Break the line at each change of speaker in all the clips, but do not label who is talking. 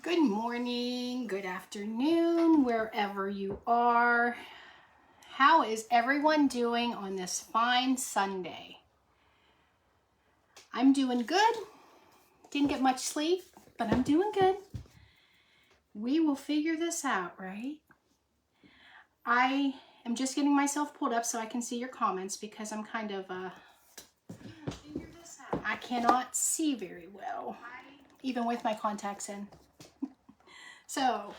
Good morning, good afternoon, wherever you are. How is everyone doing on this fine Sunday? I'm doing good. Didn't get much sleep, but I'm doing good. We will figure this out, right? I am just getting myself pulled up so I can see your comments because I'm kind of, I cannot see very well, even with my contacts in. So,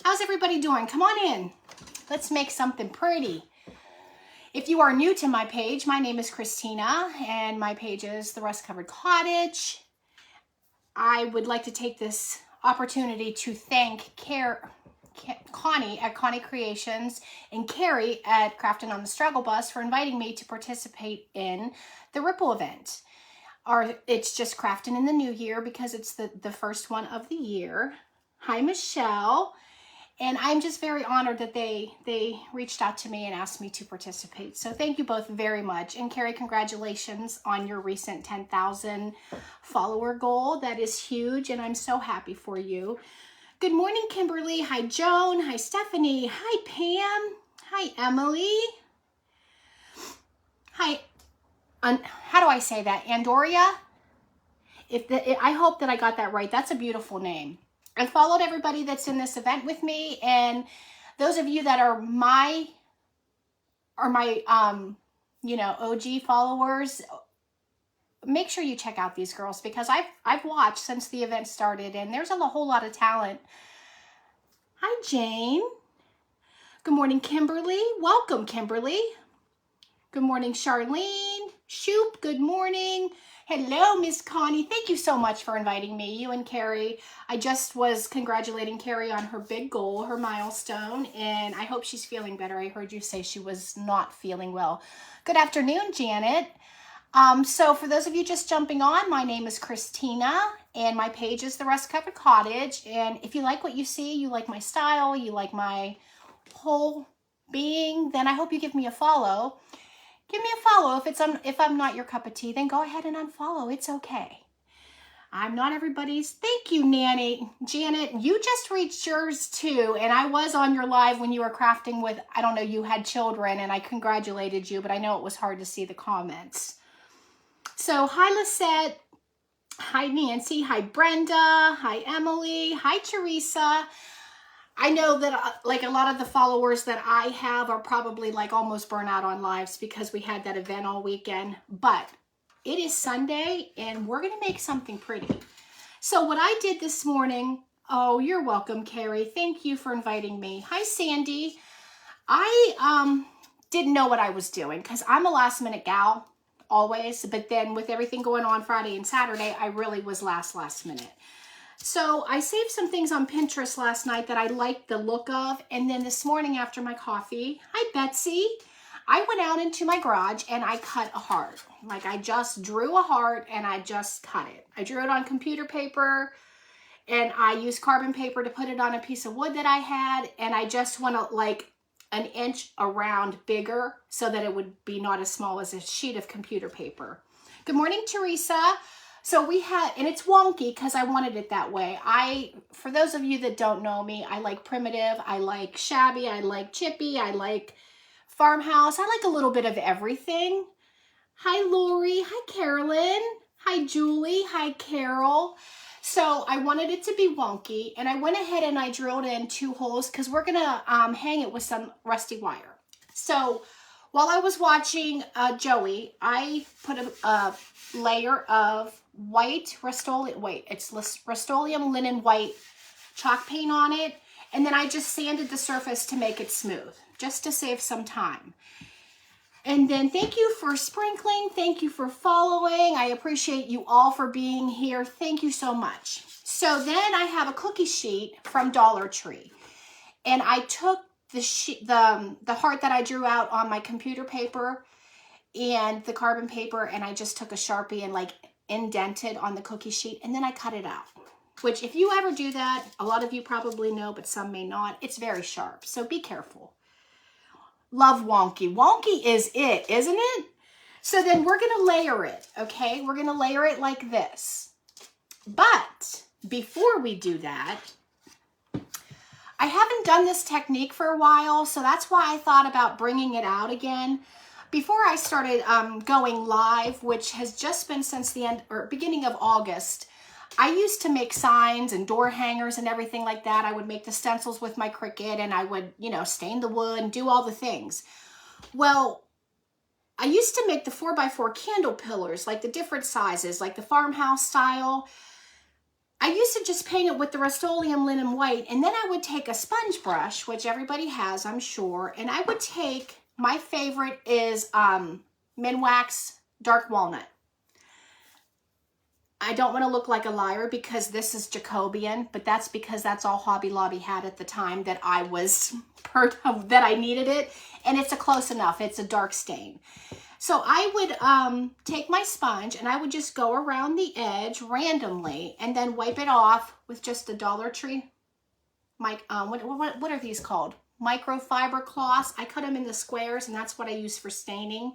how's everybody doing? Come on in. Let's make something pretty. If you are new to my page, my name is Christina, and my page is The Rust Covered Cottage. I would like to take this opportunity to thank Connie at Connie Creations and Carrie at Crafting on the Struggle Bus for inviting me to participate in the Ripple event. It's just Crafting in the New Year because it's the first one of the year. Hi, Michelle. And I'm just very honored that they reached out to me and asked me to participate. So thank you both very much. And Carrie, congratulations on your recent 10,000 follower goal. That is huge, and I'm so happy for you. Good morning, Kimberly. Hi, Joan. Hi, Stephanie. Hi, Pam. Hi, Emily. Hi, how do I say that? Andoria? I hope that I got that right. That's a beautiful name. I followed everybody that's in this event with me, and those of you that are my OG followers, make sure you check out these girls because I've watched since the event started, and there's a whole lot of talent. Hi, Jane. Good morning, Kimberly. Welcome, Kimberly. Good morning, Charlene. Shoop, good morning. Hello, Miss Connie. Thank you so much for inviting me, you and Carrie. I just was congratulating Carrie on her big goal, her milestone, and I hope she's feeling better. I heard you say she was not feeling well. Good afternoon, Janet. So for those of you just jumping on, my name is Christina, and my page is The Rust Covered Cottage. And if you like what you see, you like my style, you like my whole being, then I hope you give me a follow. Give me a follow. If I'm not your cup of tea, then go ahead and unfollow. It's okay. I'm not everybody's. Thank you, Nanny. Janet, you just reached yours too. And I was on your live when you were crafting with, I don't know, you had children, and I congratulated you, but I know it was hard to see the comments. So hi, Lisette. Hi, Nancy. Hi, Brenda. Hi, Emily. Hi, Teresa. I know that like a lot of the followers that I have are probably like almost burnt out on lives because we had that event all weekend, but it is Sunday and we're going to make something pretty. So what I did this morning, oh, you're welcome, Carrie. Thank you for inviting me. Hi, Sandy. I didn't know what I was doing because I'm a last minute gal always, but then with everything going on Friday and Saturday, I really was last minute. So I saved some things on Pinterest last night that I liked the look of. And then this morning after my coffee, hi Betsy, I went out into my garage and I cut a heart. Like I just drew a heart and I just cut it. I drew it on computer paper and I used carbon paper to put it on a piece of wood that I had. And I just went like an inch around bigger so that it would be not as small as a sheet of computer paper. Good morning, Teresa. So we had, and it's wonky because I wanted it that way. For those of you that don't know me, I like primitive, I like shabby, I like chippy, I like farmhouse. I like a little bit of everything. Hi, Lori. Hi, Carolyn. Hi, Julie. Hi, Carol. So I wanted it to be wonky, and I went ahead and I drilled in 2 holes because we're going to hang it with some rusty wire. So while I was watching Joey, I put a layer of white Rust-Oleum linen white chalk paint on it, and then I just sanded the surface to make it smooth, just to save some time. And then thank you for sprinkling, thank you for following. I appreciate you all for being here. Thank you so much. So then I have a cookie sheet from Dollar Tree, and I took the heart that I drew out on my computer paper and the carbon paper, and I just took a Sharpie and like indented on the cookie sheet, and then I cut it out, which if you ever do that, a lot of you probably know, but some may not, it's very sharp, so be careful. Love wonky. Wonky is it, isn't it? So then we're going to layer it, okay? We're going to layer it like this. But before we do that, I haven't done this technique for a while, so that's why I thought about bringing it out again. Before I started going live, which has just been since the end or beginning of August, I used to make signs and door hangers and everything like that. I would make the stencils with my Cricut, and I would, you know, stain the wood and do all the things. Well, I used to make the 4x4 candle pillars, like the different sizes, like the farmhouse style. I used to just paint it with the Rust-Oleum linen white, and then I would take a sponge brush, which everybody has, I'm sure, and I would take, my favorite is Minwax Dark Walnut. I don't want to look like a liar because this is Jacobian, but that's because that's all Hobby Lobby had at the time that I was that I needed it, and it's a close enough. It's a dark stain. So I would take my sponge and I would just go around the edge randomly and then wipe it off with just a Dollar Tree. What are these called? Microfiber cloths. I cut them into squares, and that's what I use for staining.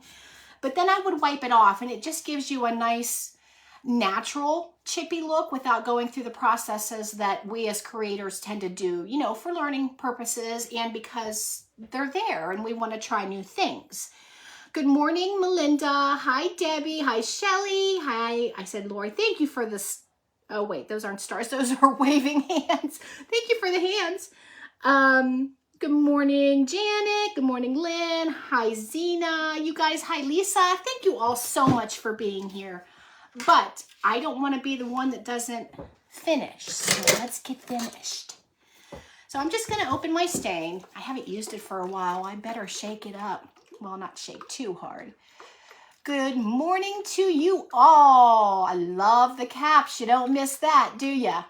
But then I would wipe it off, and it just gives you a nice natural chippy look without going through the processes that we as creators tend to do, you know, for learning purposes and because they're there and we want to try new things. Good morning, Melinda. Hi, Debbie. Hi, Shelly. Hi. I said, Lori, thank you for this. Oh, wait, those aren't stars. Those are waving hands. Thank you for the hands. Good morning, Janet. Good morning, Lynn. Hi, Zena. You guys, hi, Lisa. Thank you all so much for being here. But I don't want to be the one that doesn't finish. So let's get finished. So I'm just going to open my stain. I haven't used it for a while. I better shake it up. Well, not shake too hard. Good morning to you all. I love the caps. You don't miss that, do ya?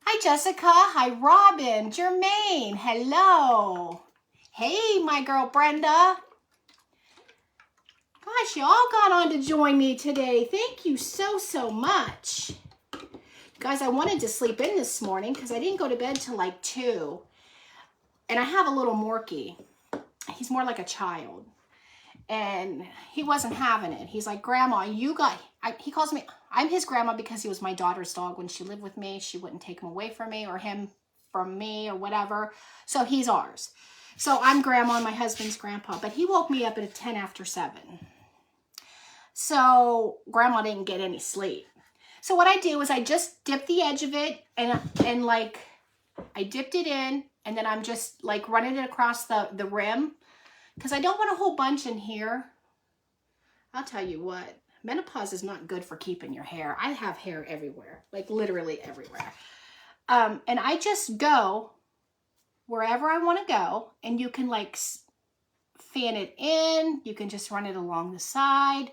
Hi, Jessica. Hi, Robin. Jermaine. Hello. Hey, my girl, Brenda. Gosh, you all got on to join me today. Thank you so much. Guys, I wanted to sleep in this morning because I didn't go to bed till like 2. And I have a little Morkie. He's more like a child. And he wasn't having it. He's like, Grandma, he calls me, I'm his grandma because he was my daughter's dog when she lived with me. She wouldn't take him away from me or him from me or whatever. So he's ours. So I'm grandma and my husband's grandpa. But he woke me up at 10 after 7. So grandma didn't get any sleep. So what I do is I just dip the edge of it and like I dipped it in, and then I'm just like running it across the rim because I don't want a whole bunch in here. I'll tell you what, menopause is not good for keeping your hair. I have hair everywhere, like literally everywhere. And I just go wherever I want to go, and you can like fan it in. You can just run it along the side.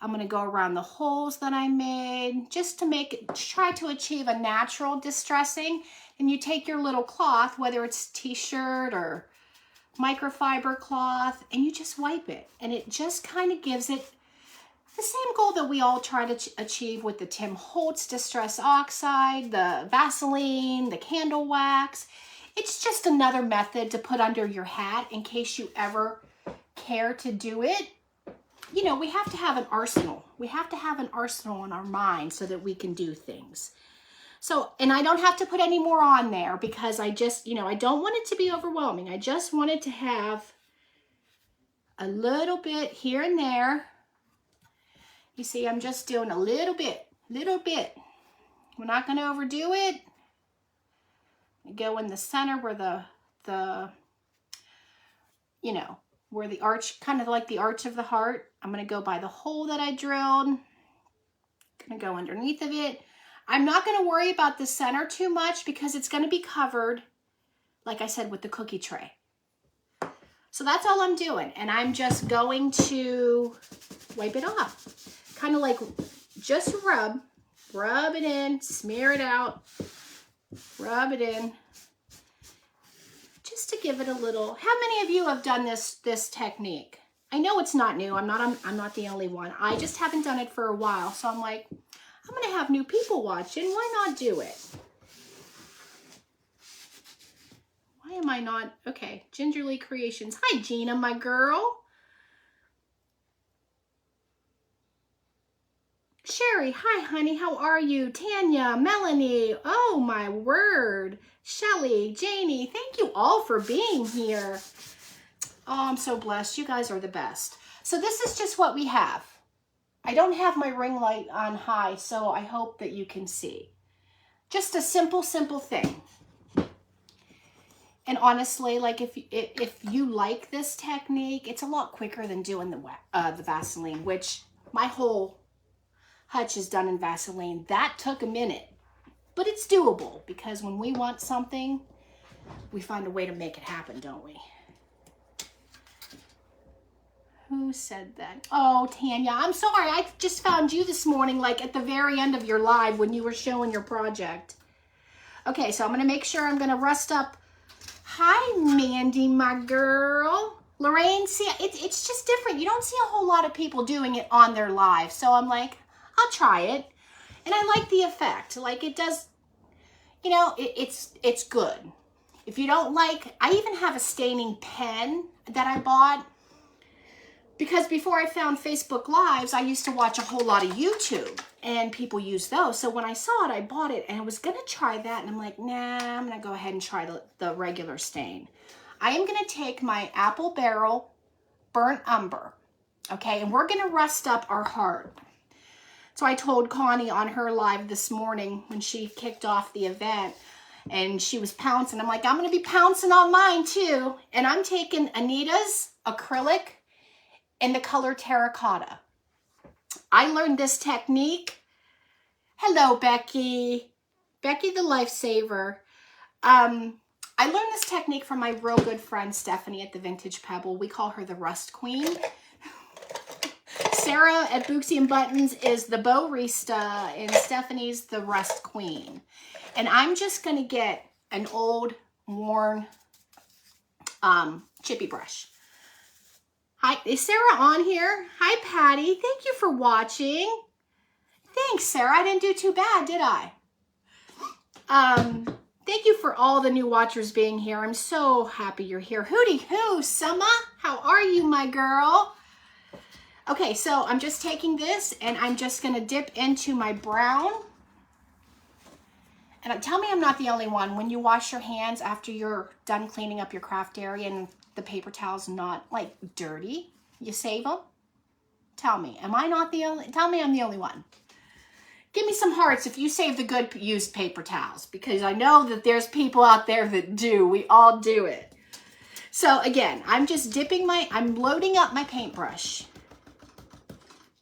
I'm going to go around the holes that I made just to make it, try to achieve a natural distressing. And you take your little cloth, whether it's t-shirt or microfiber cloth, and you just wipe it. And it just kind of gives it the same goal that we all try to achieve with the Tim Holtz Distress Oxide, the Vaseline, the candle wax. It's just another method to put under your hat in case you ever care to do it. You know, we have to have an arsenal. We have to have an arsenal in our mind so that we can do things. So, and I don't have to put any more on there because I just, you know, I don't want it to be overwhelming. I just wanted to have a little bit here and there. You see, I'm just doing a little bit. We're not going to overdo it. I go in the center where you know, where the arch, kind of like the arch of the heart. I'm going to go by the hole that I drilled. Going to go underneath of it. I'm not going to worry about the center too much because it's going to be covered, like I said, with the cookie tray. So that's all I'm doing. And I'm just going to wipe it off. Kind of like just rub it in, smear it out, rub it in. Just to give it a little. How many of you have done this technique? I know it's not new. I'm not the only one. I just haven't done it for a while. So I'm like, I'm going to have new people watching. Why not do it? Why am I not? Okay, Gingerly Creations. Hi, Gina, my girl. Sherry, hi honey, how are you? Tanya, Melanie, oh my word. Shelly, Janie, thank you all for being here. Oh, I'm so blessed. You guys are the best. So this is just what we have. I don't have my ring light on high, so I hope that you can see. Just a simple thing. And honestly, like if you like this technique, it's a lot quicker than doing the Vaseline, which my whole hutch is done in Vaseline. That took a minute, but it's doable because when we want something, we find a way to make it happen, don't we? Who said that? Oh, Tanya, I'm sorry. I just found you this morning, like at the very end of your live when you were showing your project. Okay, so I'm going to make sure I'm going to rust up. Hi, Mandy, my girl. Lorraine, see, it's just different. You don't see a whole lot of people doing it on their live. So I'm like, I'll try it. And I like the effect. Like it does, you know, it's good. If you don't like, I even have a staining pen that I bought. Because before I found Facebook Lives, I used to watch a whole lot of YouTube and people use those. So when I saw it, I bought it and I was going to try that. And I'm like, nah, I'm going to go ahead and try the regular stain. I am going to take my Apple Barrel Burnt Umber. Okay, and we're going to rust up our heart. So I told Connie on her live this morning when she kicked off the event and she was pouncing. I'm like, I'm going to be pouncing on mine too. And I'm taking Anita's acrylic in the color terracotta. I learned this technique. Hello, Becky. Becky the lifesaver. I learned this technique from my real good friend Stephanie at the Vintage Pebble. We call her the Rust Queen. Sarah at Booksy and Buttons is the Bowrista and Stephanie's the Rust Queen. And I'm just going to get an old, worn chippy brush. Hi, is Sarah on here? Hi, Patty. Thank you for watching. Thanks, Sarah. I didn't do too bad, did I? Thank you for all the new watchers being here. I'm so happy you're here. Hooty hoo, Summer. How are you, my girl? Okay, so I'm just taking this and I'm just going to dip into my brown. And tell me I'm not the only one. When you wash your hands after you're done cleaning up your craft area and the paper towel's not like dirty, you save them? Tell me, am I not the only, tell me I'm the only one. Give me some hearts if you save the good used paper towels, because I know that there's people out there that do. We all do it. So again, I'm just dipping I'm loading up my paintbrush.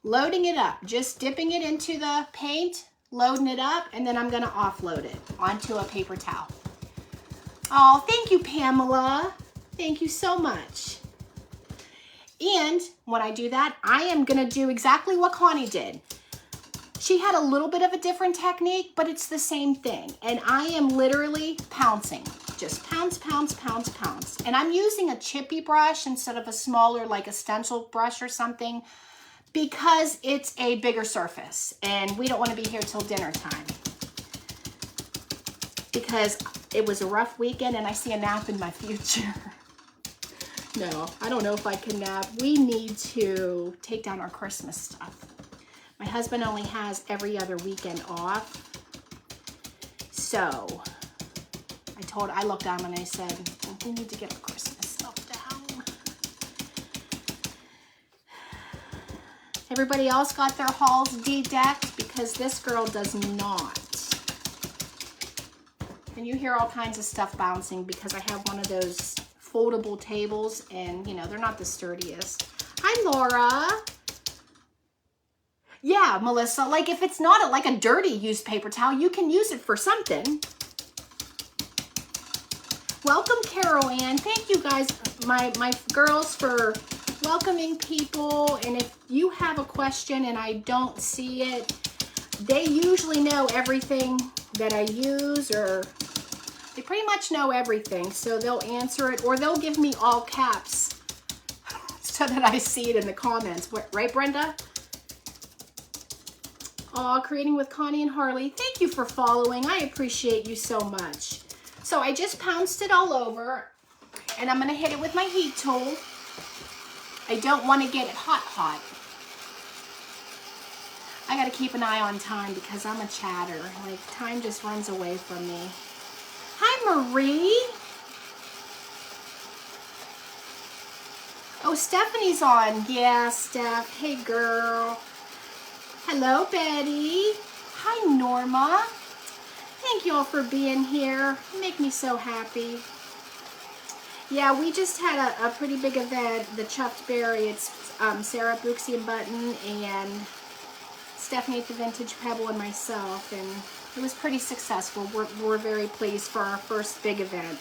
Loading it up, just dipping it into the paint, loading it up, and then I'm gonna offload it onto a paper towel. Oh, thank you, Pamela. Thank you so much. And when I do that, I am gonna do exactly what Connie did. She had a little bit of a different technique, but it's the same thing. And I am literally pouncing. Just pounce, pounce, pounce, pounce. And I'm using a chippy brush instead of a smaller, like a stencil brush or something, because it's a bigger surface. And we don't want to be here till dinner time. Because it was a rough weekend and I see a nap in my future. No, I don't know if I can nap. We need to take down our Christmas stuff. My husband only has every other weekend off. So I looked down and I said, we need to get our Christmas stuff down. Everybody else got their halls de-decked because this girl does not. And you hear all kinds of stuff bouncing because I have one of those foldable tables and, you know, they're not the sturdiest. Hi, Laura. Yeah, Melissa, like if it's not like a dirty used paper towel, you can use it for something. Welcome, Carol Ann. Thank you guys, my girls, for welcoming people. And if you have a question and I don't see it, they usually know everything that I use, or they pretty much know everything. So they'll answer it, or they'll give me all caps so that I see it in the comments. Right, Brenda? Aw, Creating with Connie and Harley. Thank you for following. I appreciate you so much. So I just pounced it all over, and I'm going to hit it with my heat tool. I don't want to get it hot. I got to keep an eye on time because I'm a chatter. Like, time just runs away from me. Hi, Marie. Oh, Stephanie's on. Yeah, Steph. Hey, girl. Hello, Betty. Hi, Norma. Thank you all for being here. You make me so happy. Yeah, we just had a pretty big event, the Chuffed Berry. It's Sarah, Booksy, and Button, and Stephanie at the Vintage Pebble, and myself, and it was pretty successful. We're very pleased for our first big event.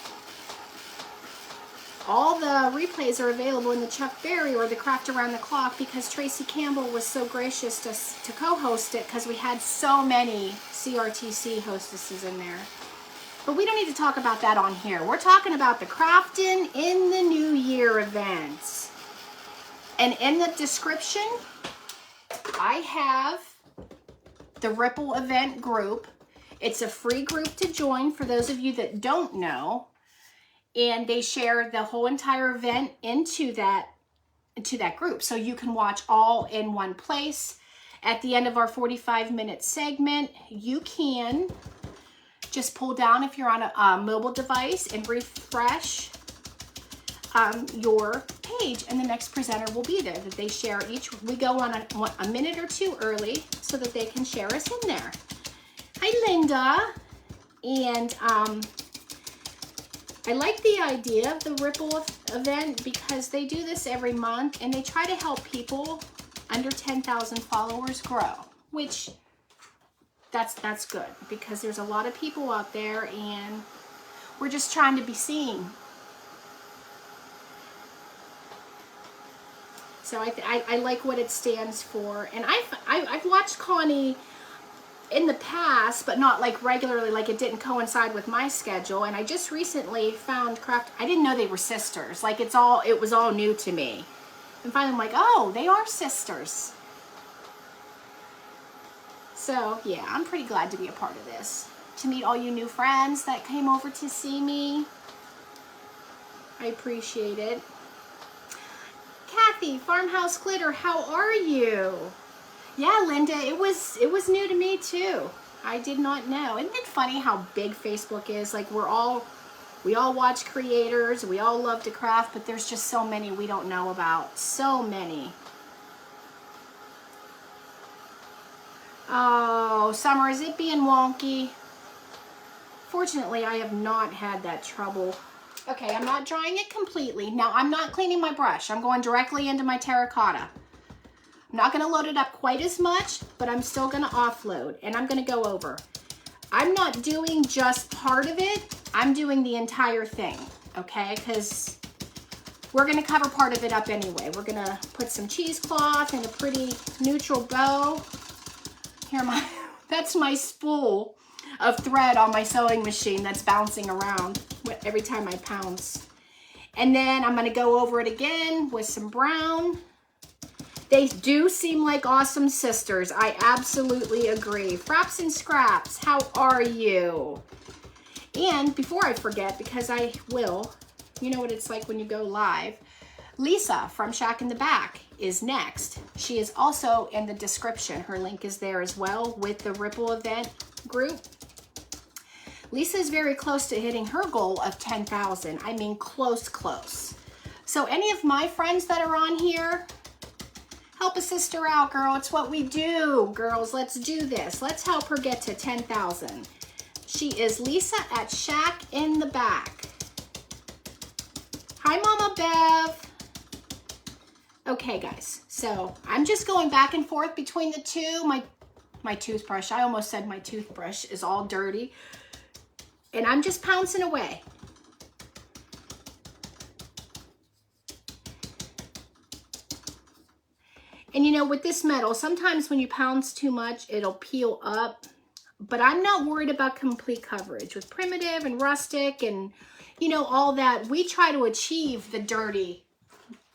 All the replays are available in the Chuffed Berry or the Craft Around the Clock because Tracy Campbell was so gracious to co-host it because we had so many CRTC hostesses in there. But we don't need to talk about that on here. We're talking about the Craftin' in the New Year events. And in the description, I have the Ripple event group. It's a free group to join for those of you that don't know. And they share the whole entire event into that group. So you can watch all in one place. At the end of our 45-minute segment, you can just pull down if you're on a mobile device and refresh your page, and the next presenter will be there. That they share each. We go on a minute or two early so that they can share us in there. Hi, Linda. And I like the idea of the Ripple event because they do this every month and they try to help people under 10,000 followers grow, which that's good because there's a lot of people out there and we're just trying to be seen. So I like what it stands for. And I've watched Connie in the past, but not like regularly, like it didn't coincide with my schedule. And I just recently found Craft. I didn't know they were sisters. Like it was all new to me. And finally I'm like, oh, they are sisters. So yeah, I'm pretty glad to be a part of this. To meet all you new friends that came over to see me. I appreciate it. Kathy, Farmhouse Glitter, how are you? Yeah, Linda, it was new to me too. I did not know. Isn't it funny how big Facebook is? Like we all watch creators, we all love to craft, but there's just so many we don't know about. So many. Oh, Summer, is it being wonky? Fortunately, I have not had that trouble. Okay, I'm not drying it completely. Now, I'm not cleaning my brush. I'm going directly into my terracotta. I'm not going to load it up quite as much, but I'm still going to offload, and I'm going to go over. I'm not doing just part of it. I'm doing the entire thing, okay? Because we're going to cover part of it up anyway. We're going to put some cheesecloth and a pretty neutral bow. Here, that's my spool of thread on my sewing machine that's bouncing around every time I pounce. And then I'm going to go over it again with some brown. They do seem like awesome sisters. I absolutely agree. Fraps and Scraps, how are you? And before I forget, because I will, you know what it's like when you go live, Lisa from Shack in the Back is next. She is also in the description. Her link is there as well with the Ripple event group. Lisa is very close to hitting her goal of 10,000. I mean, close. So any of my friends that are on here, help a sister out, girl. It's what we do, girls. Let's do this. Let's help her get to 10,000. She is Lisa at Shack in the Back. Hi, Mama Bev. Okay, guys. So I'm just going back and forth between the two. My toothbrush, I almost said my toothbrush is all dirty. And I'm just pouncing away. And you know, with this metal, sometimes when you pounce too much, it'll peel up. But I'm not worried about complete coverage. With primitive and rustic and, you know, all that, we try to achieve the dirty,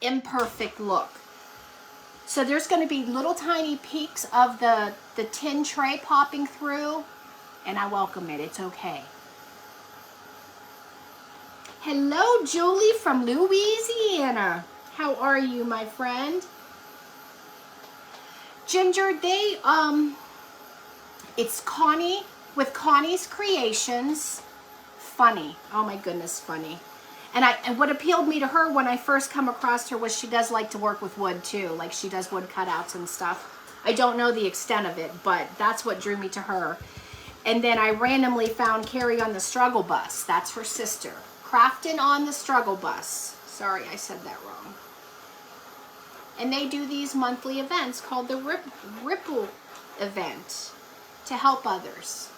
imperfect look. So there's going to be little tiny peaks of the tin tray popping through, and I welcome it. It's okay. Hello, Julie from Louisiana. How are you, my friend? Ginger, they, it's Connie with Connie's Creations. Funny. Oh my goodness, funny. And what appealed me to her when I first come across her was she does like to work with wood too. Like she does wood cutouts and stuff. I don't know the extent of it, but that's what drew me to her. And then I randomly found Carrie on the Struggle Bus. That's her sister. Crafting on the Struggle Bus. Sorry, I said that wrong. And they do these monthly events called the Ripple event to help others.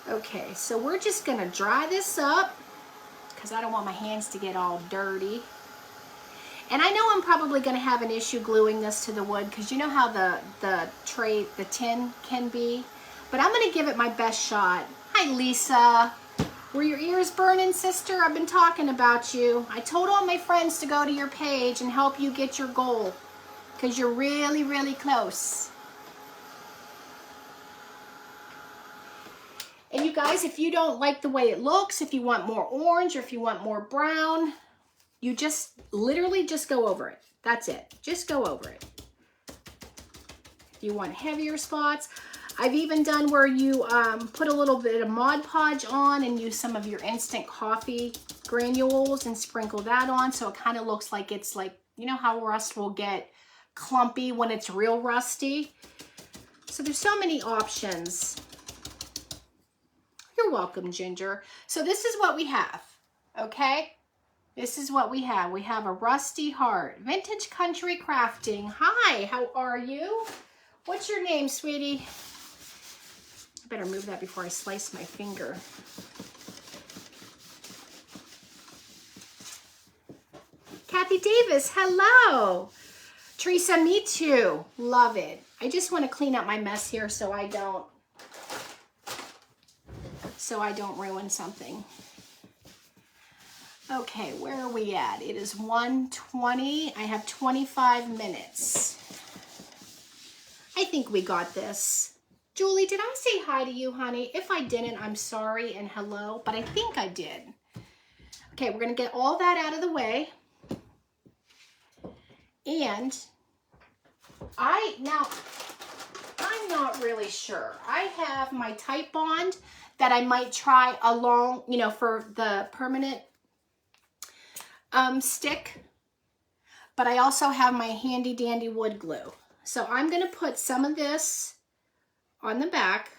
Okay, so we're just gonna dry this up because I don't want my hands to get all dirty. And I know I'm probably gonna have an issue gluing this to the wood because you know how the tin can be, but I'm gonna give it my best shot. Hi, Lisa. Were your ears burning, sister? I've been talking about you. I told all my friends to go to your page and help you get your goal because you're really, really close. And you guys, if you don't like the way it looks, if you want more orange or if you want more brown, you just literally just go over it. That's it. Just go over it. If you want heavier spots, I've even done where you put a little bit of Mod Podge on and use some of your instant coffee granules and sprinkle that on so it kind of looks like it's like, you know how rust will get clumpy when it's real rusty. So there's so many options. You're welcome, Ginger. So this is what we have, okay? This is what we have. We have a rusty heart. Vintage Country Crafting. Hi, how are you? What's your name, sweetie? I better move that before I slice my finger. Kathy Davis, hello. Teresa, me too. Love it. I just want to clean up my mess here so I don't ruin something. Okay, where are we at? It is 1:20. I have 25 minutes. I think we got this. Julie, did I say hi to you, honey? If I didn't, I'm sorry and hello, but I think I did. Okay, we're gonna get all that out of the way. And I'm not really sure. I have my Type Bond that I might try along, you know, for the permanent stick, but I also have my handy dandy wood glue. So I'm going to put some of this on the back,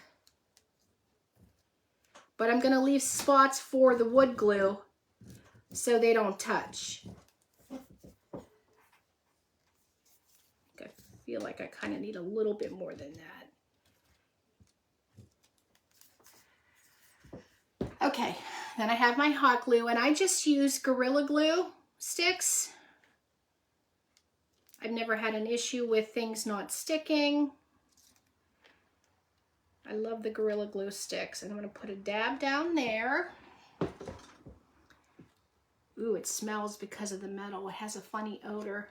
but I'm going to leave spots for the wood glue so they don't touch. I feel like I kind of need a little bit more than that. Okay, then I have my hot glue, and I just use Gorilla Glue sticks. I've never had an issue with things not sticking. I love the Gorilla Glue sticks, and I'm going to put a dab down there. Ooh, it smells because of the metal. It has a funny odor.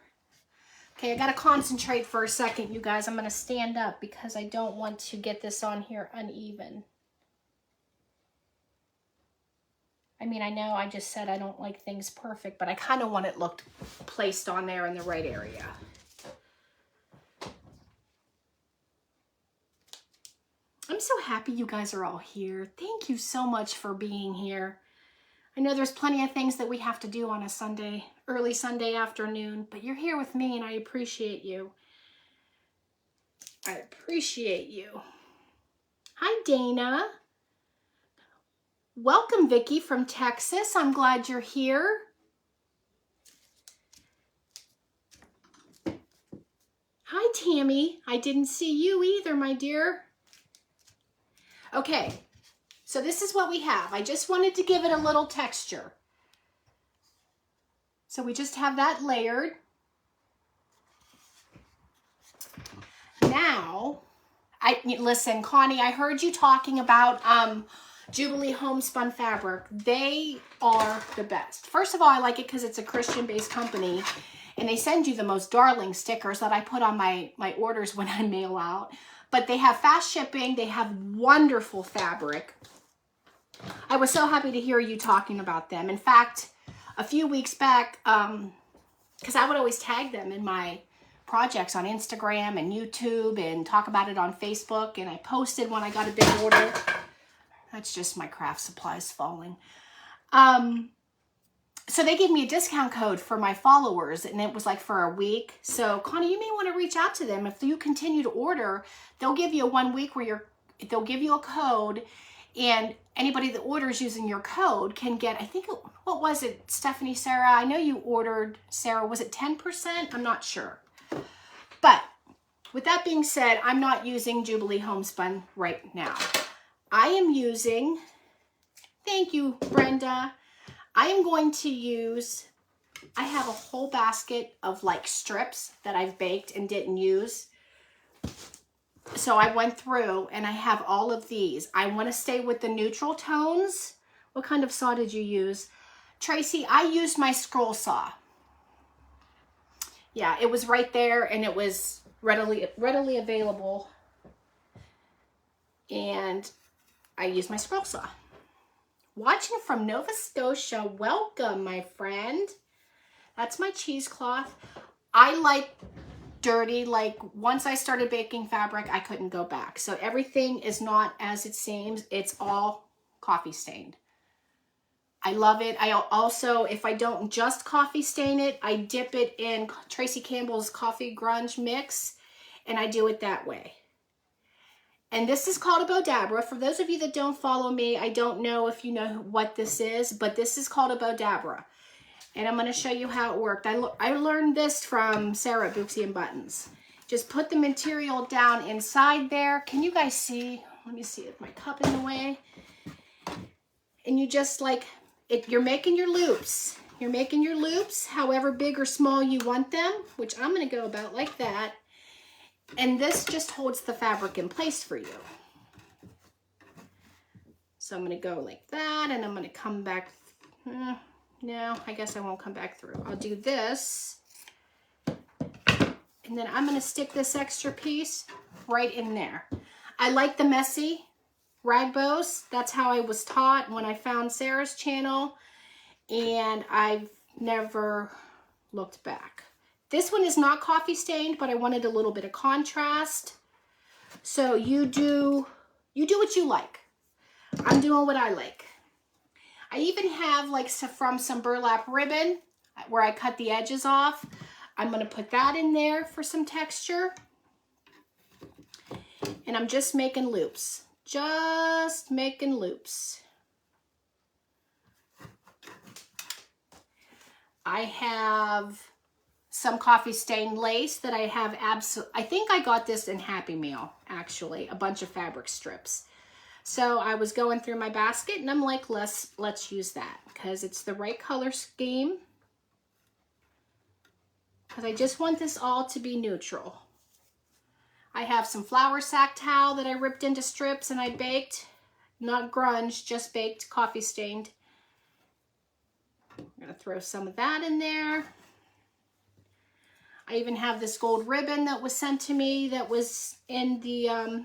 Okay, I got to concentrate for a second, you guys. I'm going to stand up because I don't want to get this on here uneven. I mean, I know I just said I don't like things perfect, but I kind of want it looked placed on there in the right area. I'm so happy you guys are all here. Thank you so much for being here. I know there's plenty of things that we have to do on a Sunday, early Sunday afternoon, but you're here with me and I appreciate you. I appreciate you. Hi, Dana. Welcome, Vicki from Texas. I'm glad you're here. Hi, Tammy. I didn't see you either, my dear. Okay, so this is what we have. I just wanted to give it a little texture. So we just have that layered. Now, listen, Connie, I heard you talking about Jubilee Homespun Fabric. They are the best. First of all, I like it because it's a Christian-based company, and they send you the most darling stickers that I put on my orders when I mail out. But they have fast shipping. They have wonderful fabric. I was so happy to hear you talking about them. In fact, a few weeks back, because I would always tag them in my projects on Instagram and YouTube and talk about it on Facebook. And I posted when I got a big order. That's just my craft supplies falling. So they gave me a discount code for my followers, and it was like for a week. So Connie, you may want to reach out to them. If you continue to order, they'll give you a 1 week where they'll give you a code, and anybody that orders using your code can get, I think, what was it, Stephanie, Sarah? I know you ordered, Sarah, was it 10%? I'm not sure. But with that being said, I'm not using Jubilee Homespun right now. I am using, thank you, Brenda. I am going to use, I have a whole basket of like strips that I've baked and didn't use. So I went through and I have all of these. I want to stay with the neutral tones. What kind of saw did you use? Tracy, I used my scroll saw. Yeah, it was right there and it was readily available. And I used my scroll saw. Watching from Nova Scotia. Welcome, my friend. That's my cheesecloth. I like dirty. Like once I started baking fabric, I couldn't go back. So everything is not as it seems. It's all coffee stained. I love it. I also, if I don't just coffee stain it, I dip it in Tracy Campbell's Coffee Grunge mix, and I do it that way. And this is called a Bodabra. For those of you that don't follow me, I don't know if you know what this is, but this is called a Bodabra. And I'm going to show you how it worked. I learned this from Sarah at Booksy and Buttons. Just put the material down inside there. Can you guys see? Let me see if my cup in the way. And you just like, you're making your loops. You're making your loops however big or small you want them, which I'm going to go about like that. And this just holds the fabric in place for you. So I'm going to go like that, and I'm going to come back. No, I guess I won't come back through. I'll do this. And then I'm going to stick this extra piece right in there. I like the messy rag bows. That's how I was taught when I found Sarah's channel. And I've never looked back. This one is not coffee stained, but I wanted a little bit of contrast. So you do what you like. I'm doing what I like. I even have like from some burlap ribbon where I cut the edges off. I'm going to put that in there for some texture. And I'm just making loops. Just making loops. I have some coffee stained lace that I have I think I got this in Happy Meal, actually, a bunch of fabric strips. So I was going through my basket and I'm like, let's use that because it's the right color scheme. Because I just want this all to be neutral. I have some flour sack towel that I ripped into strips and I baked, not grunge, just baked, coffee stained. I'm gonna throw some of that in there. I even have this gold ribbon that was sent to me that was in the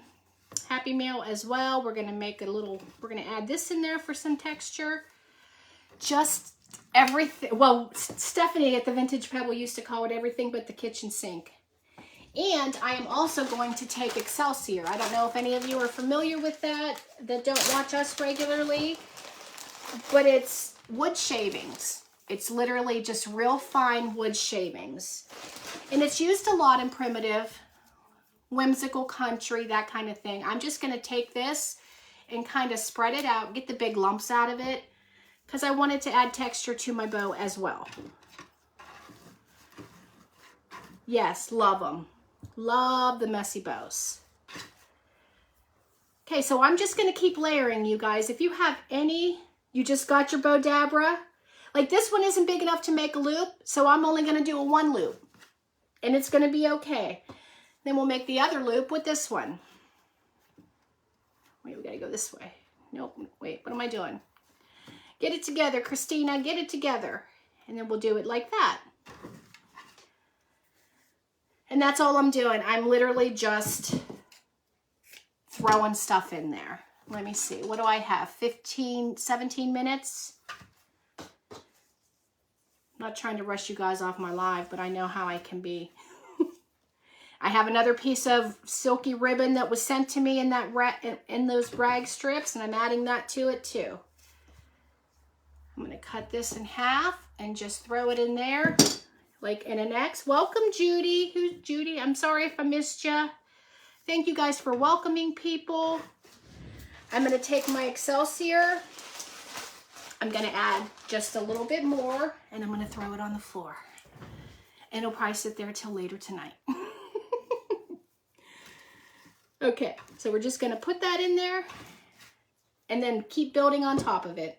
Happy Meal as well. We're going to make a little, we're going to add this in there for some texture. Just everything. Well, Stephanie at the Vintage Pebble used to call it everything but the kitchen sink. And I am also going to take Excelsior. I don't know if any of you are familiar with that don't watch us regularly, but it's wood shavings. It's literally just real fine wood shavings. And it's used a lot in primitive, whimsical country, that kind of thing. I'm just going to take this and kind of spread it out, get the big lumps out of it, because I wanted to add texture to my bow as well. Yes, love them. Love the messy bows. Okay, so I'm just going to keep layering, you guys. If you have any, you just got your Bodabra. Like this one isn't big enough to make a loop, so I'm only going to do a one loop. And it's going to be okay. Then we'll make the other loop with this one. Wait, we got to go this way. Nope, wait, what am I doing? Get it together, Christina, get it together. And then we'll do it like that. And that's all I'm doing. I'm literally just throwing stuff in there. Let me see, what do I have? 17 minutes? I'm not trying to rush you guys off my live, but I know how I can be. I have another piece of silky ribbon that was sent to me in that in those rag strips, and I'm adding that to it too. I'm going to cut this in half and just throw it in there like in an X. Welcome, Judy. Who's Judy? I'm sorry if I missed you. Thank you guys for welcoming people. I'm going to take my Excelsior. I'm going to add just a little bit more, and I'm going to throw it on the floor. And it'll probably sit there till later tonight. Okay, so we're just going to put that in there and then keep building on top of it.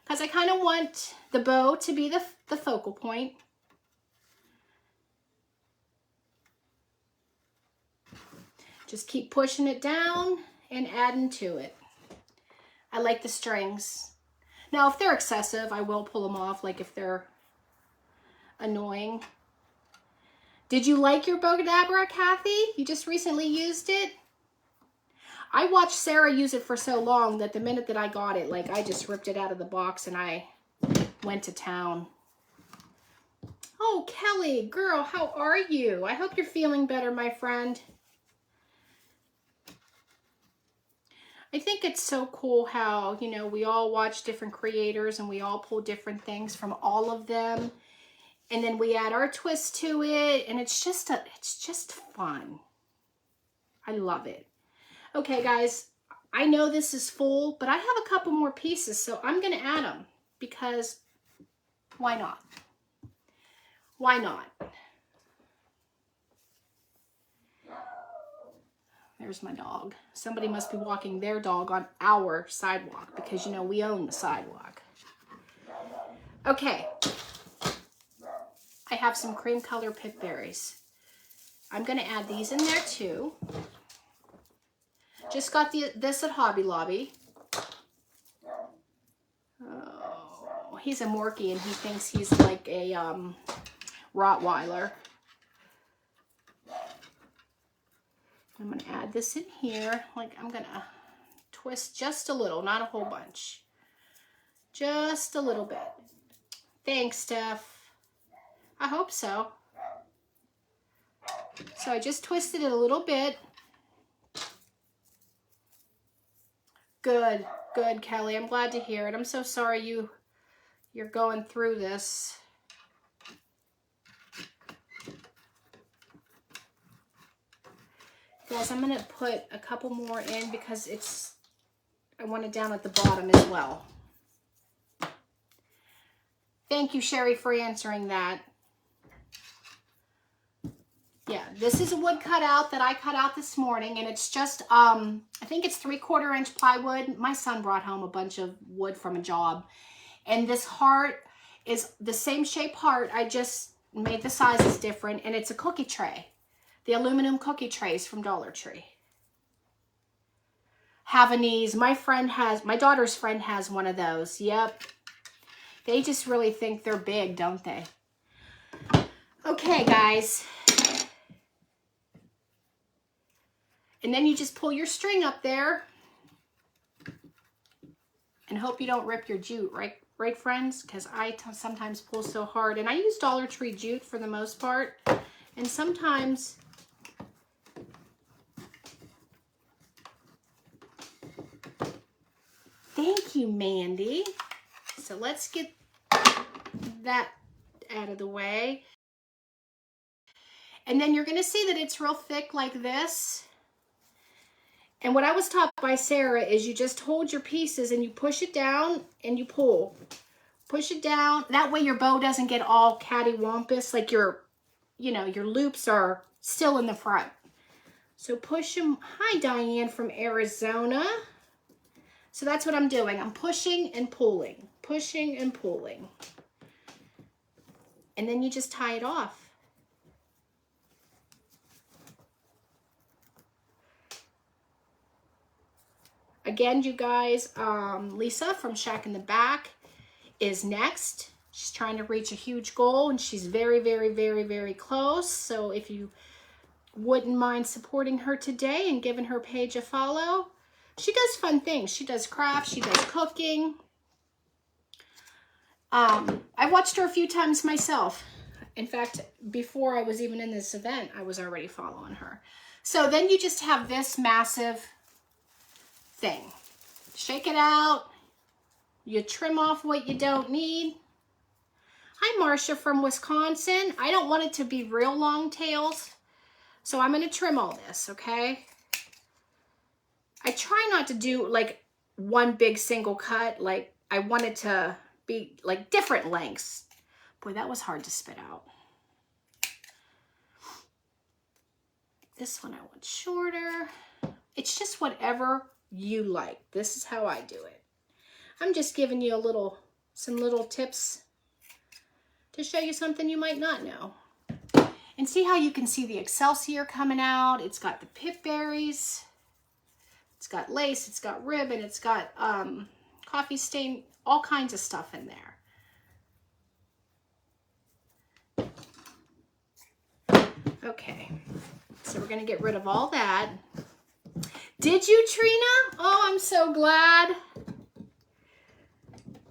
Because I kind of want the bow to be the focal point. Just keep pushing it down and adding to it. I like the strings. Now, if they're excessive, I will pull them off, like if they're annoying. Did you like your Bogadabra, Kathy? You just recently used it? I watched Sarah use it for so long that the minute that I got it, like I just ripped it out of the box and I went to town. Oh, Kelly, girl, how are you? I hope you're feeling better, my friend. I think it's so cool how, you know, we all watch different creators and we all pull different things from all of them. And then we add our twist to it, and it's just fun. I love it. Okay, guys, I know this is full, but I have a couple more pieces, so I'm going to add them because why not? Why not? There's my dog. Somebody must be walking their dog on our sidewalk because, you know, we own the sidewalk. Okay. I have some cream color pip berries. I'm going to add these in there too. Just got this at Hobby Lobby. Oh, he's a Morkie and he thinks he's like a Rottweiler. I'm going to add this in here. Like I'm going to twist just a little, not a whole bunch. Just a little bit. Thanks, Steph. I hope so. So I just twisted it a little bit. Good, good, Kelly. I'm glad to hear it. I'm so sorry you're going through this. Guys, I'm going to put a couple more in because I want it down at the bottom as well. Thank you, Sherry, for answering that. Yeah, this is a wood cutout that I cut out this morning, and it's just, I think it's 3/4 inch plywood. My son brought home a bunch of wood from a job, and this heart is the same shape heart. I just made the sizes different, and it's a cookie tray. The aluminum cookie trays from Dollar Tree. Havanese. My daughter's friend has one of those. Yep. They just really think they're big, don't they? Okay, guys. And then you just pull your string up there and hope you don't rip your jute, right friends? Because I sometimes pull so hard. And I use Dollar Tree jute for the most part. And sometimes thank you, Mandy. So let's get that out of the way. And then you're going to see that it's real thick like this. And what I was taught by Sarah is you just hold your pieces and you push it down and you pull. Push it down. That way your bow doesn't get all cattywampus, like your loops are still in the front. So push them. Hi, Diane from Arizona. So that's what I'm doing. I'm pushing and pulling, pushing and pulling. And then you just tie it off. Again, you guys, Lisa from Shack in the Back is next. She's trying to reach a huge goal, and she's very, very, very, very close. So if you wouldn't mind supporting her today and giving her page a follow. She does fun things. She does crafts. She does cooking. I watched her a few times myself. In fact, before I was even in this event, I was already following her. So then you just have this massive thing. Shake it out. You trim off what you don't need. Hi, Marcia from Wisconsin. I don't want it to be real long tails, so I'm going to trim all this, okay? I try not to do like one big single cut. Like I want it to be like different lengths. Boy, that was hard to spit out. This one I want shorter. It's just whatever you like. This is how I do it. I'm just giving you some little tips to show you something you might not know. And see how you can see the Excelsior coming out. It's got the pip berries. It's got lace, it's got ribbon, it's got coffee stain, all kinds of stuff in there. Okay, so we're gonna get rid of all that. Did you, Trina? Oh, I'm so glad.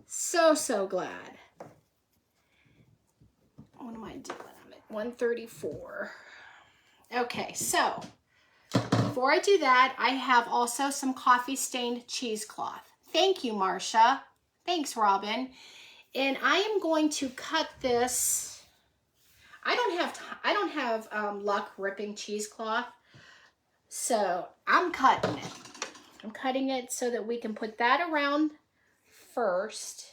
So glad. What am I doing? I'm at 134. Okay, so before I do that, I have also some coffee stained cheesecloth. Thank you, Marcia. Thanks, Robin. And I am going to cut this. I don't have luck ripping cheesecloth, so I'm cutting it. I'm cutting it so that we can put that around first.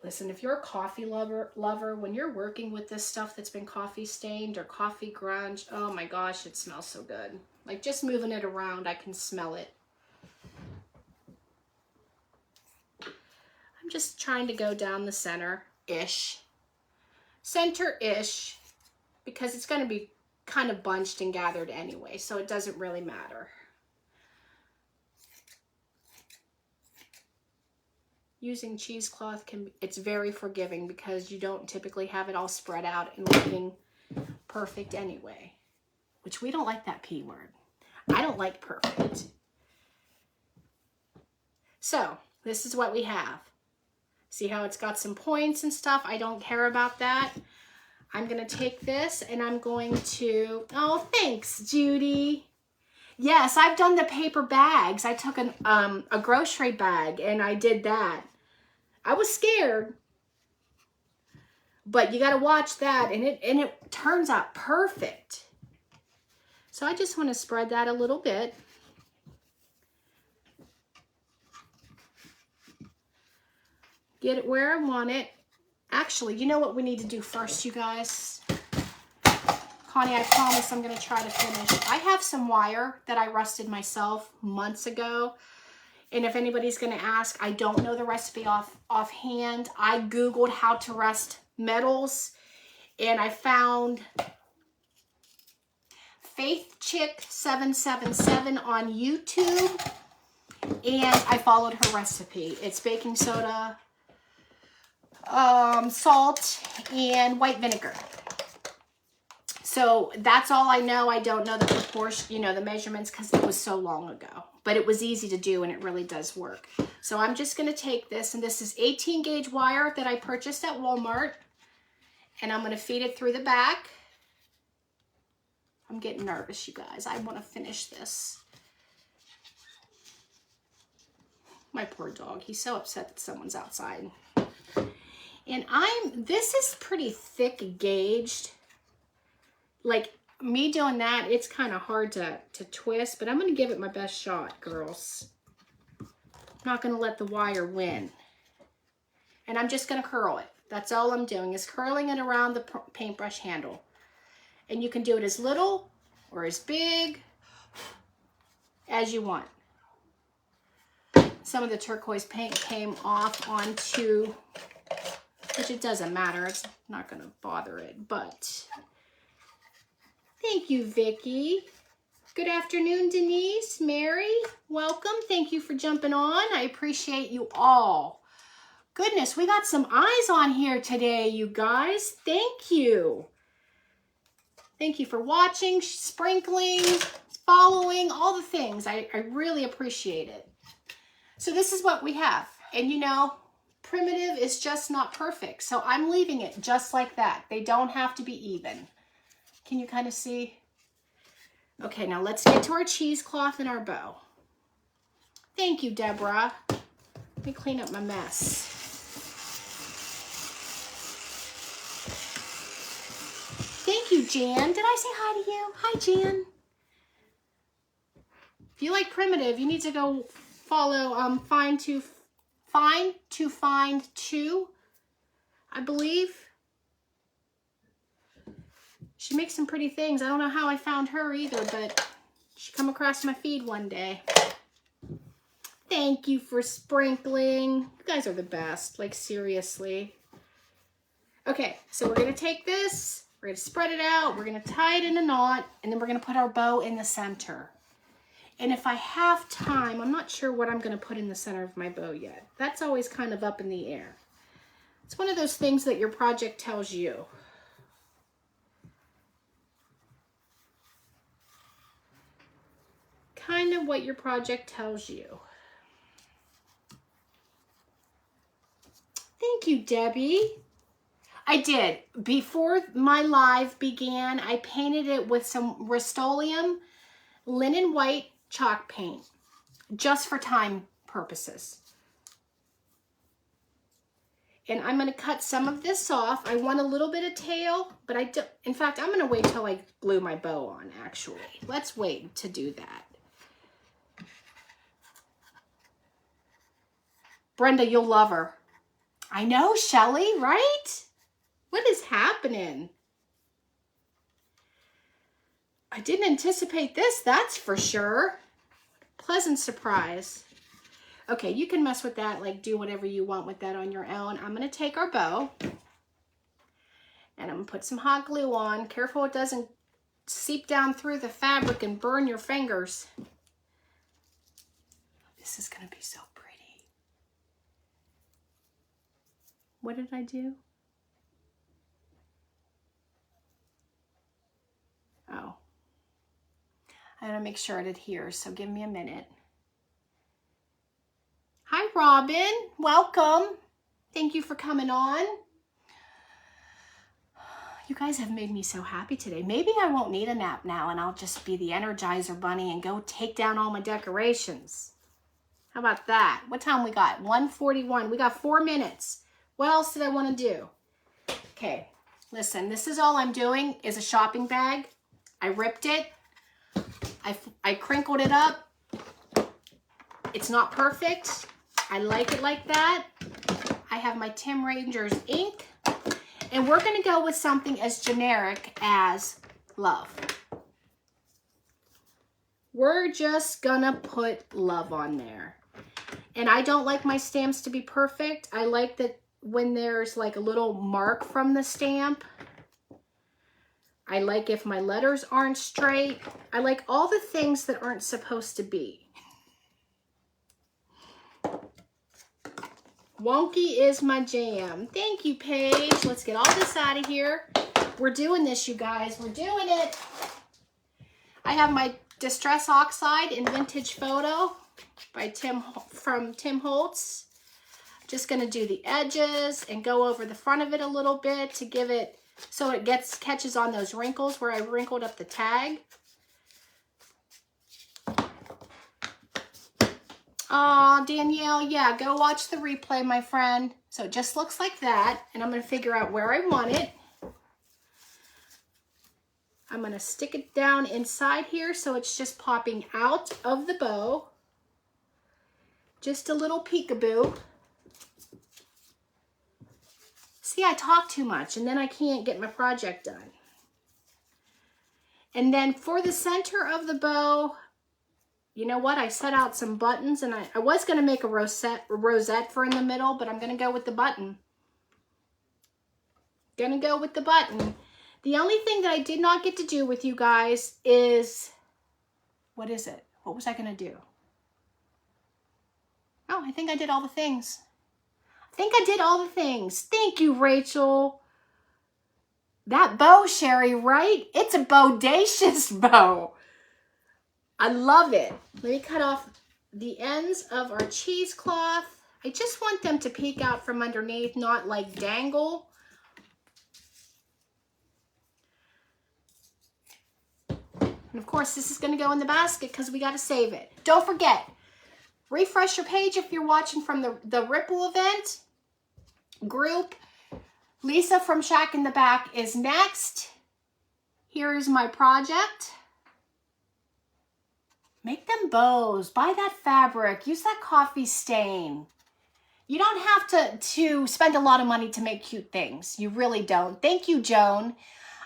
Listen, if you're a coffee lover, when you're working with this stuff that's been coffee stained or coffee grunge, oh my gosh, it smells so good. Like just moving it around, I can smell it. I'm just trying to go down the center-ish. Center-ish, because it's going to be kind of bunched and gathered anyway, so it doesn't really matter. Using cheesecloth it's very forgiving because you don't typically have it all spread out and looking perfect anyway, which we don't like that P word. I don't like perfect. So this is what we have. See how it's got some points and stuff? I don't care about that. I'm going to take this and I'm going to, oh, thanks, Judy. Yes, I've done the paper bags. I took a grocery bag and I did that. I was scared, but you got to watch that, and it turns out perfect. So I just want to spread that a little bit. Get it where I want it. Actually, you know what we need to do first, you guys? Connie, I promise I'm going to try to finish. I have some wire that I rusted myself months ago. And if anybody's going to ask, I don't know the recipe offhand. I Googled how to rust metals, and I found Faith Chick 777 on YouTube, and I followed her recipe. It's baking soda, salt, and white vinegar. So that's all I know. I don't know the proportion, the measurements, because it was so long ago. But it was easy to do, and it really does work. So I'm just going to take this, and this is 18 gauge wire that I purchased at Walmart, and I'm going to feed it through the back. I'm getting nervous, you guys. I want to finish this. My poor dog. He's so upset that someone's outside. And this is pretty thick gauged. Like, me doing that, it's kind of hard to twist, but I'm going to give it my best shot, girls. I'm not going to let the wire win. And I'm just going to curl it. That's all I'm doing, is curling it around the paintbrush handle. And you can do it as little or as big as you want. Some of the turquoise paint came off onto, which it doesn't matter. It's not going to bother it, but... Thank you, Vicki. Good afternoon, Denise, Mary. Welcome. Thank you for jumping on. I appreciate you all. Goodness, we got some eyes on here today, you guys. Thank you. Thank you for watching, sprinkling, following, all the things. I really appreciate it. So this is what we have. And primitive is just not perfect. So I'm leaving it just like that. They don't have to be even. Can you kind of see? Okay, now let's get to our cheesecloth and our bow. Thank you, Deborah. Let me clean up my mess. Thank you, Jan. Did I say hi to you? Hi, Jan. If you like primitive, you need to go follow Find to Find 2, I believe. She makes some pretty things. I don't know how I found her either, but she come across my feed one day. Thank you for sprinkling. You guys are the best, like seriously. Okay, so we're gonna take this, we're gonna spread it out, we're gonna tie it in a knot, and then we're gonna put our bow in the center. And if I have time, I'm not sure what I'm gonna put in the center of my bow yet. That's always kind of up in the air. It's one of those things that your project tells you. Kind of what your project tells you. Thank you, Debbie. I did. Before my live began, I painted it with some Rust-Oleum linen white chalk paint, just for time purposes. And I'm going to cut some of this off. I want a little bit of tail, but I do, in fact, I'm going to wait till I glue my bow on, actually. Let's wait to do that. Brenda, you'll love her. I know, Shelly, right? What is happening? I didn't anticipate this, that's for sure. Pleasant surprise. Okay, you can mess with that, like do whatever you want with that on your own. I'm gonna take our bow and I'm gonna put some hot glue on. Careful it doesn't seep down through the fabric and burn your fingers. This is gonna be so pretty. What did I do? Oh. I gotta make sure it adheres, so give me a minute. Hi, Robin. Welcome. Thank you for coming on. You guys have made me so happy today. Maybe I won't need a nap now and I'll just be the Energizer Bunny and go take down all my decorations. How about that? What time we got? 1:41. We got 4 minutes. What else did I want to do? Okay, listen, this is all I'm doing is a shopping bag. I ripped it. I crinkled it up. It's not perfect. I like it like that. I have my Tim Rangers ink. And we're going to go with something as generic as love. We're just going to put love on there. And I don't like my stamps to be perfect. I like that when there's like a little mark from the stamp. I like if my letters aren't straight. I like all the things that aren't supposed to be. Wonky is my jam. Thank you, Paige. Let's get all this out of here. We're doing this, you guys. We're doing it. I have my Distress Oxide in Vintage Photo from Tim Holtz. Just going to do the edges and go over the front of it a little bit to give it so it catches on those wrinkles where I wrinkled up the tag. Aw, Danielle, yeah, go watch the replay, my friend. So it just looks like that, and I'm going to figure out where I want it. I'm going to stick it down inside here so it's just popping out of the bow. Just a little peekaboo. See, I talk too much, and then I can't get my project done. And then for the center of the bow, you know what? I set out some buttons, and I was going to make a rosette for in the middle, but I'm going to go with the button. Going to go with the button. The only thing that I did not get to do with you guys is, what is it? What was I going to do? Oh, I think I did all the things. Thank you, Rachel. That bow, Sherry, right? It's a bodacious bow. I love it. Let me cut off the ends of our cheesecloth. I just want them to peek out from underneath, not like dangle. And of course, this is going to go in the basket because we got to save it. Don't forget, refresh your page if you're watching from the Ripple event group. Lisa from Shack in the Back is next. Here is my project. Make them bows. Buy that fabric. Use that coffee stain. You don't have to spend a lot of money to make cute things. You really don't. Thank you, Joan.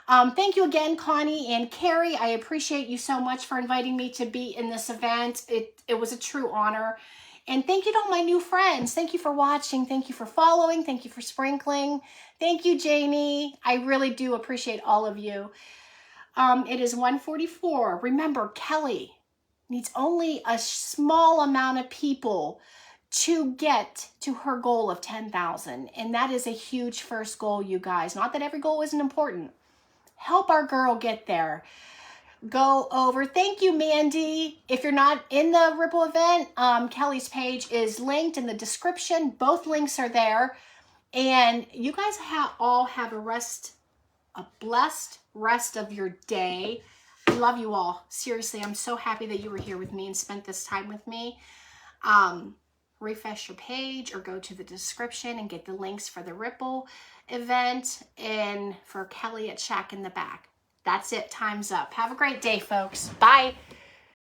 Thank you again, Connie and Carrie. I appreciate you so much for inviting me to be in this event. It was a true honor. And thank you to all my new friends. Thank you for watching. Thank you for following. Thank you for sprinkling. Thank you, Jamie. I really do appreciate all of you. It is 1:44. Remember, Kelly needs only a small amount of people to get to her goal of 10,000. And that is a huge first goal, you guys. Not that every goal isn't important. Help our girl get there. Go over. Thank you, Mandy. If you're not in the Ripple event, Kelly's page is linked in the description. Both links are there. And you guys all have a blessed rest of your day. I love you all. Seriously, I'm so happy that you were here with me and spent this time with me. Refresh your page or go to the description and get the links for the Ripple event and for Kelly at Shack in the Back. That's it. Time's up. Have a great day, folks. Bye.